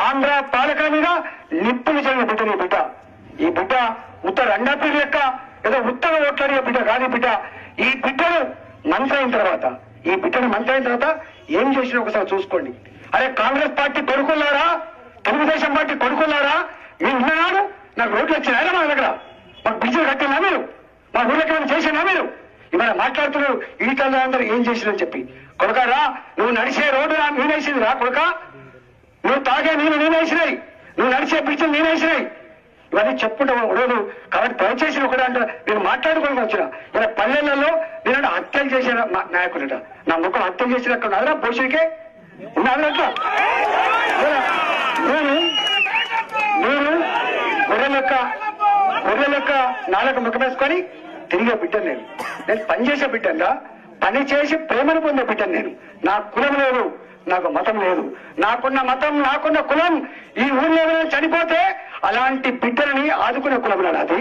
ఆంధ్ర పాలకుల మీద నిప్పులు చెల్లిన బిడ్డ నీ బిడ్డ. ఈ బిడ్డ ఉత్తర రంగాపీరు లెక్క ఏదో ఉత్తర ఓట్లాడే బిడ్డ కాదు ఈ బిడ్డ. ఈ బిడ్డను మంత్రి అయిన తర్వాత ఏం చేసినా ఒకసారి చూసుకోండి. అరే కాంగ్రెస్ పార్టీ కొడుకున్నారా, తెలుగుదేశం పార్టీ కొడుకున్నారా, మీరు ఉన్నాడు నాకు రోడ్లు వచ్చినారా మా దగ్గర, మాకు బ్రిడ్జిలు కట్టినా మీరు, మా ఊళ్ళకి ఏమైనా చేసినా మీరు, ఇవాళ మాట్లాడుతున్నారు ఈటల్లో అందరూ ఏం చేసినని చెప్పి. కొడుకారా నువ్వు నడిచే రోడ్డు నేనేసింది రా కొడుక, నువ్వు తాగే నీళ్ళు నేనేసినాయి, నువ్వు నడిచే బ్రిడ్జిలు నేనేసినాయి, ఇవన్నీ చెప్పుకుంటా ఉండదు. కాబట్టి దయచేసి ఒకటి అంటే నేను మాట్లాడుకోవడానికి వచ్చిన ఇలా పల్లెలలో నేను హత్యలు చేసిన నాయకుడట, నా ముఖం హత్యలు చేసిన అక్కడ ఉన్నారా భోషికే ఉన్నారా అట్లా. నేను గొర్రె లెక్క నాలుగు ముఖం వేసుకొని తిరిగే బిడ్డను నేను పనిచేసే బిడ్డగా పని చేసి ప్రేమను పొందే బిడ్డను నేను. నా కులం లేదు, నాకు మతం లేదు, నాకున్న మతం నాకున్న కులం. ఈ ఊళ్ళో చనిపోతే అలాంటి బిడ్డలని ఆదుకునే కులం నాది.